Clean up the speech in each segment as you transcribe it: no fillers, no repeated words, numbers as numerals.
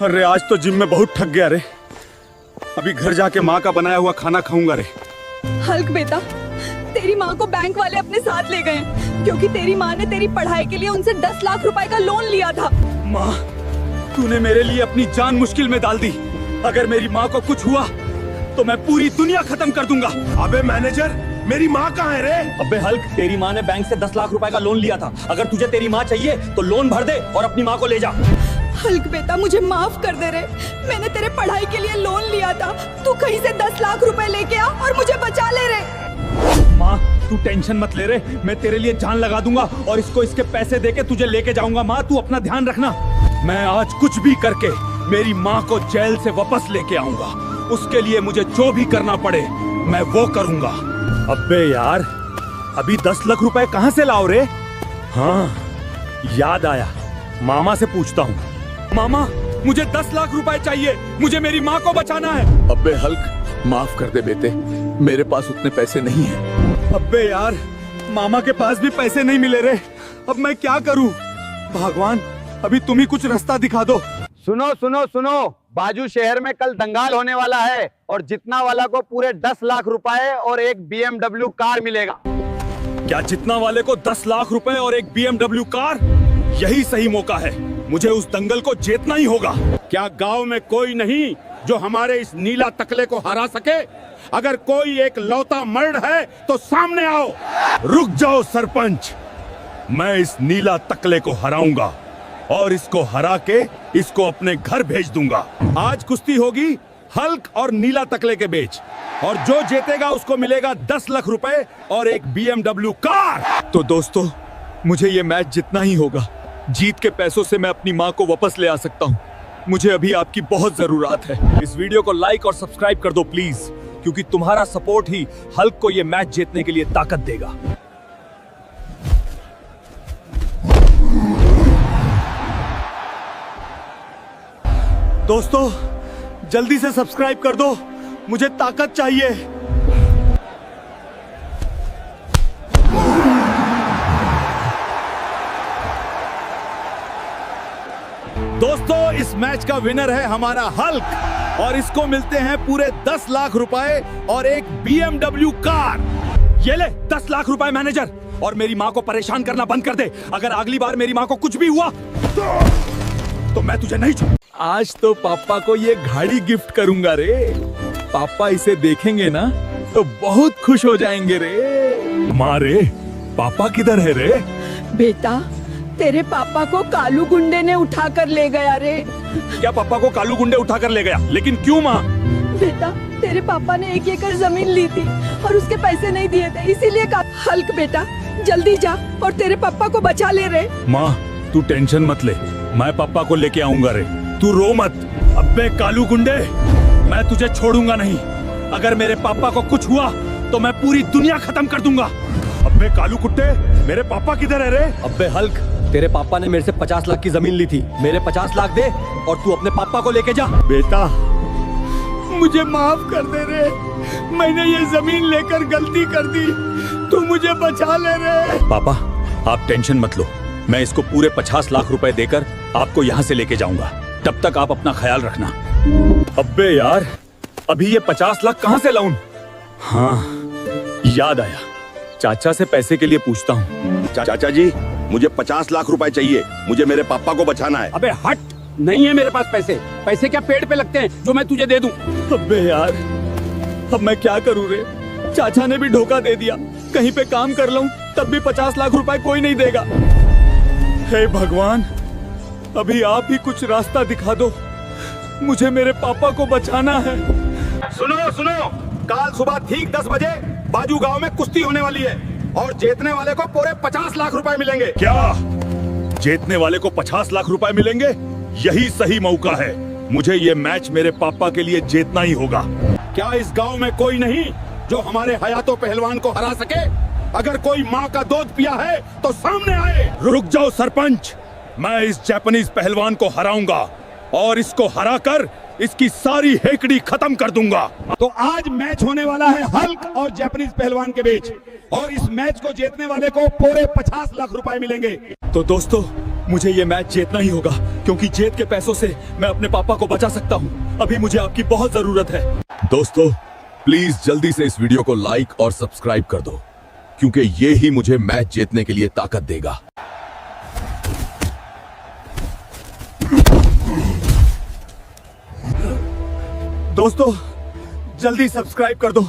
अरे आज तो जिम में बहुत थक गया रे। अभी घर जाके माँ का बनाया हुआ खाना खाऊंगा रे। हल्क बेटा, तेरी माँ को बैंक वाले अपने साथ ले गए क्योंकि तेरी माँ ने तेरी पढ़ाई के लिए उनसे 10 लाख रुपए का लोन लिया था। माँ, तूने मेरे लिए अपनी जान मुश्किल में डाल दी। अगर मेरी माँ को कुछ हुआ तो मैं पूरी दुनिया खत्म कर दूंगा। अबे मैनेजर, मेरी माँ कहाँ है रे? अबे हल्क, तेरी माँ ने बैंक से 10 लाख रुपए का लोन लिया था। अगर तुझे तेरी माँ चाहिए तो लोन भर दे और अपनी माँ को ले जा। हल्क बेटा, मुझे माफ कर दे रे। मैंने तेरे पढ़ाई के लिए लोन लिया था। तू कहीं से 10 लाख रुपए लेके आ और मुझे बचा ले रे। माँ, तू टेंशन मत ले रे। मैं तेरे लिए जान लगा दूंगा और इसको इसके पैसे देके तुझे लेके जाऊंगा। माँ, तू अपना ध्यान रखना। मैं आज कुछ भी करके मेरी माँ को जेल से वापस लेके आऊंगा। उसके लिए मुझे जो भी करना पड़े मैं वो करूंगा। अबे यार, अभी 10 लाख रुपए कहाँ से लाओ रे? हाँ, याद आया, मामा से पूछता हूँ। मामा, मुझे 10 लाख रुपए चाहिए। मुझे मेरी माँ को बचाना है। अबे हल्क, माफ कर दे बेटे, मेरे पास उतने पैसे नहीं हैं। अबे यार, मामा के पास भी पैसे नहीं मिले रे। अब मैं क्या करूँ? भगवान, अभी तुम ही कुछ रास्ता दिखा दो। सुनो सुनो सुनो, बाजू शहर में कल दंगाल होने वाला है और जितना वाला को पूरे 10 लाख रुपए और एक BMW कार मिलेगा। क्या जितना वाले को 10 लाख रुपए और एक BMW कार? यही सही मौका है। मुझे उस दंगल को जीतना ही होगा। क्या गांव में कोई नहीं जो हमारे इस नीला तकले को हरा सके? अगर कोई एक लौता मर्द है तो सामने आओ। रुक जाओ सरपंच, मैं इस नीला तकले को हराऊंगा और इसको हरा के इसको अपने घर भेज दूंगा। आज कुश्ती होगी हल्क और नीला तकले के बीच और जो जीतेगा उसको मिलेगा 10 लाख रुपए और एक BMW कार। तो दोस्तों, मुझे ये मैच जीतना ही होगा। जीत के पैसों से मैं अपनी माँ को वापस ले आ सकता हूँ। मुझे अभी आपकी बहुत जरूरत है। इस वीडियो को लाइक और सब्सक्राइब कर दो प्लीज, क्योंकि तुम्हारा सपोर्ट ही हल्क को ये मैच जीतने के लिए ताकत देगा। दोस्तों, जल्दी से सब्सक्राइब कर दो, मुझे ताकत चाहिए। दोस्तों, इस मैच का विनर है हमारा हल्क और इसको मिलते हैं पूरे 10 लाख रुपए और एक BMW कार। ये ले 10 लाख रुपए मैनेजर, और मेरी माँ को परेशान करना बंद कर दे। अगर अगली बार मेरी माँ को कुछ भी हुआ तो मैं तुझे नहीं छोड़। आज तो पापा को ये घड़ी गिफ्ट करूंगा रे। पापा इसे देखेंगे ना तो बहुत खुश हो जाएंगे रे। माँ रे, पापा किधर है रे? बेटा, तेरे पापा को कालू गुंडे ने उठा कर ले गया रे। क्या पापा को कालू गुंडे उठा कर ले गया? लेकिन क्यों माँ? बेटा, तेरे पापा ने 1 एकड़ जमीन ली थी और उसके पैसे नहीं दिए थे, इसीलिए हल्क बेटा, जल्दी जा और तेरे पापा को बचा ले रे। माँ, तू टेंशन मत ले, मैं पापा को लेके आऊंगा रे। तू रो मत। अबे कालू गुंडे, मैं तुझे छोड़ूंगा नहीं। अगर मेरे पापा को कुछ हुआ तो मैं पूरी दुनिया खत्म कर दूंगा। अबे कालू कुत्ते, मेरे पापा किधर है रे? अबे हल्क, तेरे पापा ने मेरे से 50 लाख की जमीन ली थी। मेरे 50 लाख दे और तू अपने पापा को लेके जा। बेटा, मुझे माफ कर दे रे। मैंने ये जमीन लेकर गलती कर दी। तू मुझे बचा ले रे। पापा, आप टेंशन मत लो। मैं इसको पूरे 50 लाख रुपए देकर आपको यहाँ से लेके जाऊंगा। तब तक आप अपना ख्याल रखना। अबे यार, अभी ये 50 लाख कहाँ से लाऊं? हाँ, याद आया, चाचा से पैसे के लिए पूछता हूँ। चाचा जी, मुझे 50 लाख रुपए चाहिए। मुझे मेरे पापा को बचाना है। अबे हट, नहीं है मेरे पास पैसे। पैसे क्या पेड़ पे लगते हैं जो मैं तुझे दे दूं? अबे यार, अब मैं क्या करूँ रे? चाचा ने भी धोखा दे दिया। कहीं पे काम कर लूं तब भी 50 लाख रुपए कोई नहीं देगा। हे भगवान, अभी आप ही कुछ रास्ता दिखा दो। मुझे मेरे पापा को बचाना है। सुनो सुनो, कल सुबह ठीक 10 बजे बाजू गांव में कुश्ती होने वाली है और जीतने वाले को पूरे 50 लाख रुपए मिलेंगे। क्या जीतने वाले को 50 लाख रुपए मिलेंगे? यही सही मौका है। मुझे ये मैच मेरे पापा के लिए जीतना ही होगा। क्या इस गांव में कोई नहीं जो हमारे हयातो पहलवान को हरा सके? अगर कोई माँ का दूध पिया है तो सामने आए। रुक जाओ सरपंच, मैं इस जापानीज पहलवान को हराऊंगा और इसको हराकर इसकी सारी हेकड़ी खत्म कर दूंगा। तो आज मैच होने वाला है हल्क और जापानीज पहलवान के बीच और इस मैच को जीतने वाले को पूरे 50 लाख रुपए मिलेंगे। तो दोस्तों, मुझे ये मैच जीतना ही होगा, क्योंकि जीत के पैसों से मैं अपने पापा को बचा सकता हूँ। अभी मुझे आपकी बहुत जरूरत है। दोस्तों प्लीज जल्दी से इस वीडियो को लाइक और सब्सक्राइब कर दो, क्योंकि ये ही मुझे मैच जीतने के लिए ताकत देगा। दोस्तों जल्दी सब्सक्राइब कर दो,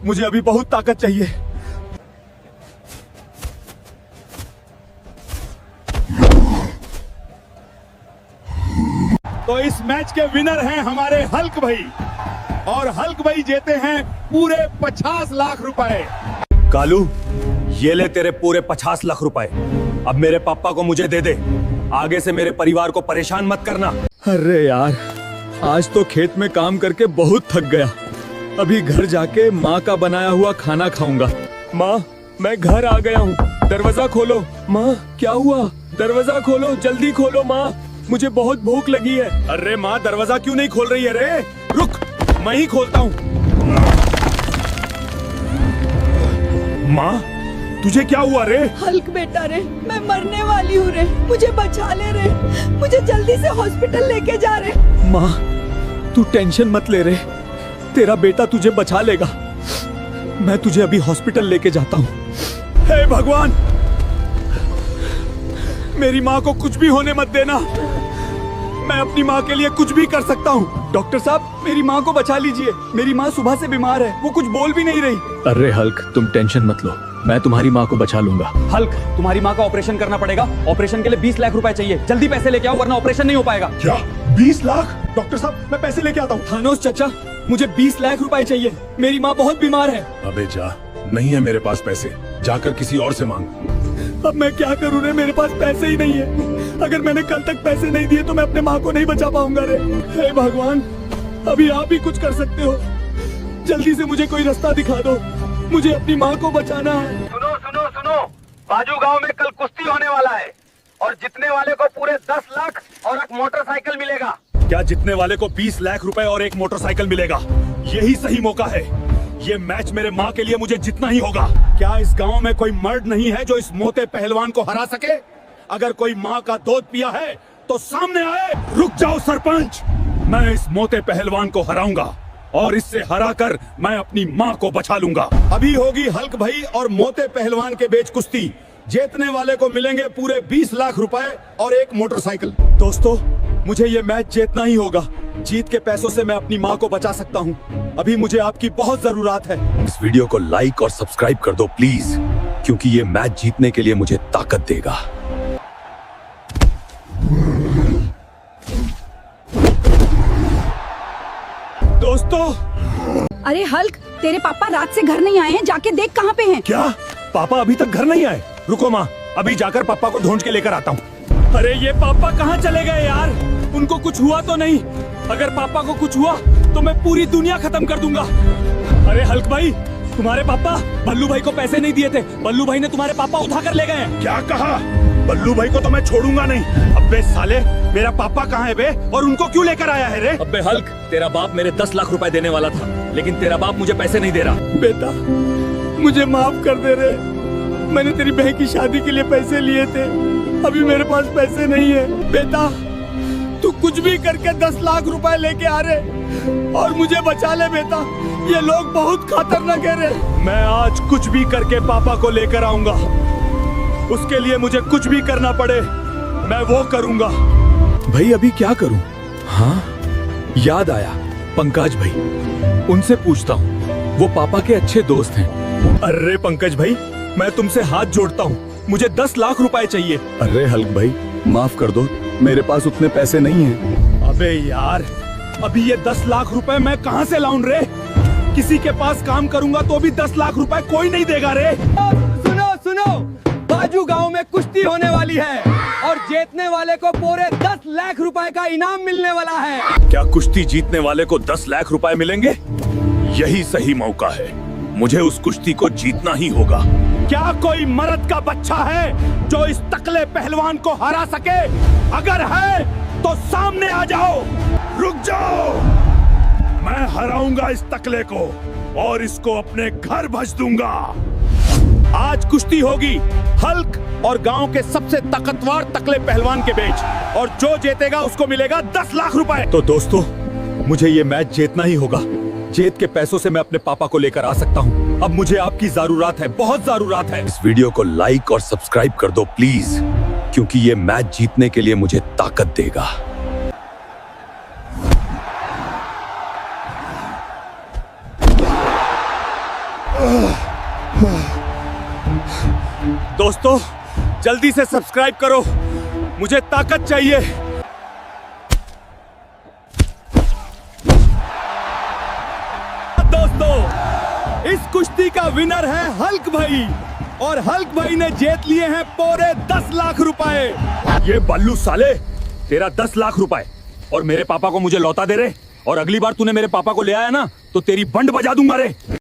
मुझे अभी बहुत ताकत चाहिए। तो इस मैच के विनर हैं हमारे हल्क भाई, और हल्क भाई जीते हैं पूरे 50 लाख रुपए। कालू, ये ले तेरे पूरे 50 लाख रुपए। अब मेरे पापा को मुझे दे दे। आगे से मेरे परिवार को परेशान मत करना। अरे यार, आज तो खेत में काम करके बहुत थक गया। अभी घर जाके माँ का बनाया हुआ खाना खाऊंगा। माँ, मैं घर आ गया हूँ, दरवाजा खोलो। माँ, क्या हुआ? दरवाजा खोलो, जल्दी खोलो माँ, मुझे बहुत भूख लगी है। अरे माँ, दरवाजा क्यों नहीं खोल रही है रे? रुक, मैं ही खोलता हूँ। माँ, तुझे क्या हुआ रे? हल्क बेटा रे, मैं मरने वाली हूँ रे, मुझे बचा ले रे, मुझे जल्दी से हॉस्पिटल लेके जा रे। माँ, तू टेंशन मत ले रे, तेरा बेटा तुझे बचा लेगा। मैं तुझे अभी हॉस्पिटल लेके जाता हूँ। हे भगवान, मेरी माँ को कुछ भी होने मत देना। मैं अपनी माँ के लिए कुछ भी कर सकता हूँ। डॉक्टर साहब, मेरी माँ को बचा लीजिए। मेरी माँ सुबह से बीमार है, वो कुछ बोल भी नहीं रही। अरे हल्क, तुम टेंशन मत लो, मैं तुम्हारी माँ को बचा लूंगा। हल्क, तुम्हारी माँ का ऑपरेशन करना पड़ेगा। ऑपरेशन के लिए 20 लाख रुपए चाहिए। जल्दी पैसे लेके आओ, वरना ऑपरेशन नहीं हो पाएगा। क्या 20 लाख? डॉक्टर साहब, मैं पैसे लेके आता हूँ। थानोस चाचा, मुझे 20 लाख रुपए चाहिए, मेरी माँ बहुत बीमार है। अबे जा, नहीं है मेरे पास पैसे, जाकर किसी और से मांग। अब मैं क्या करूँ रे, मेरे पास पैसे ही नहीं है। अगर मैंने कल तक पैसे नहीं दिए तो मैं अपने माँ को नहीं बचा पाऊंगा रे। हे भगवान, अभी आप ही कुछ कर सकते हो। जल्दी से मुझे कोई रास्ता दिखा दो, मुझे अपनी माँ को बचाना है। सुनो सुनो सुनो, बाजू गांव में कल कुश्ती होने वाला है और जीतने वाले को पूरे 10 लाख और एक मोटरसाइकिल मिलेगा। क्या जीतने वाले को 20 लाख रुपए और एक मोटरसाइकिल मिलेगा? यही सही मौका है। ये मैच मेरे माँ के लिए मुझे जीतना ही होगा। क्या इस गांव में कोई मर्द नहीं है जो इस मोटे पहलवान को हरा सके? अगर कोई माँ का दूध पिया है तो सामने आए। रुक जाओ सरपंच, मैं इस मोटे पहलवान को हराऊंगा और इससे हराकर मैं अपनी माँ को बचा लूंगा। अभी होगी हल्क भाई और मोटे पहलवान के बीच कुश्ती। जीतने वाले को मिलेंगे पूरे 20 लाख रुपए और एक मोटरसाइकिल। दोस्तों, मुझे ये मैच जीतना ही होगा। जीत के पैसों से मैं अपनी माँ को बचा सकता हूँ। अभी मुझे आपकी बहुत जरूरत है। इस वीडियो को लाइक और सब्सक्राइब कर दो प्लीज, क्योंकि ये मैच जीतने के लिए मुझे ताकत देगा। दोस्तों, अरे हल्क, तेरे पापा रात से घर नहीं आए हैं, जाके देख कहाँ पे हैं। क्या पापा अभी तक घर नहीं आए? रुको माँ, अभी जाकर पापा को ढूंढ के लेकर आता हूँ। अरे ये पापा कहाँ चले गए यार? उनको कुछ हुआ तो नहीं? अगर पापा को कुछ हुआ तो मैं पूरी दुनिया खत्म कर दूंगा। अरे हल्क भाई, तुम्हारे पापा बल्लू भाई को पैसे नहीं दिए थे, बल्लू भाई ने तुम्हारे पापा उठा कर ले गए हैं। क्या कहा? बल्लू भाई को तो मैं छोड़ूंगा नहीं। अबे साले, मेरा पापा कहाँ है बे, और उनको क्यों लेकर आया है रे? अबे हल्क, तेरा बाप मेरे 10 लाख रुपए देने वाला था, लेकिन तेरा बाप मुझे पैसे नहीं दे रहा। बेटा, मुझे माफ कर दे रे। मैंने तेरी बहन की शादी के लिए पैसे लिए थे, अभी मेरे पास पैसे नहीं है। बेटा, तू कुछ भी करके 10 लाख रुपए लेके आ रे और मुझे बचा ले बेटा। ये लोग बहुत खतरनाक है रे। मैं आज कुछ भी करके पापा को लेकर आऊंगा। उसके लिए मुझे कुछ भी करना पड़े, मैं वो करूंगा। भाई अभी क्या करूं? हाँ, याद आया, पंकज भाई, उनसे पूछता हूँ। वो पापा के अच्छे दोस्त हैं। अरे पंकज भाई, मैं तुमसे हाथ जोड़ता हूँ, मुझे 10 लाख रुपए चाहिए। अरे हल्क भाई, माफ कर दो, मेरे पास उतने पैसे नहीं हैं। अबे यार, अभी ये 10 लाख रुपए मैं कहाँ से लाऊं रे? किसी के पास काम करूंगा तो भी 10 लाख रुपए कोई नहीं देगा रे। सुनो सुनो, बाजू गांव में कुश्ती होने वाली है और जीतने वाले को पूरे 10 लाख रुपए का इनाम मिलने वाला है। क्या कुश्ती जीतने वाले को 10 लाख रुपए मिलेंगे? यही सही मौका है, मुझे उस कुश्ती को जीतना ही होगा। क्या कोई मर्द का बच्चा है जो इस तकले पहलवान को हरा सके? अगर है तो सामने आ जाओ। रुक जाओ, मैं हराऊंगा इस तकले को और इसको अपने घर भेज दूंगा। आज कुश्ती होगी हल्क और गांव के सबसे ताकतवर तकले पहलवान के बीच, और जो जीतेगा उसको मिलेगा 10 लाख रुपए। तो दोस्तों, मुझे ये मैच जीतना ही होगा। जीत के पैसों से मैं अपने पापा को लेकर आ सकता हूँ। अब मुझे आपकी जरूरत है, बहुत जरूरत है। इस वीडियो को लाइक और सब्सक्राइब कर दो प्लीज, क्योंकि ये मैच जीतने के लिए मुझे ताकत देगा। दोस्तों, जल्दी से सब्सक्राइब करो, मुझे ताकत चाहिए। दोस्तों, इस कुश्ती का विनर है हल्क भाई, और हल्क भाई ने जीत लिए हैं पूरे 10 लाख रुपए। ये बल्लू साले, तेरा 10 लाख रुपए और मेरे पापा को मुझे लौटा दे रहे, और अगली बार तूने मेरे पापा को ले आया ना तो तेरी बंड बजा दूंगा रे।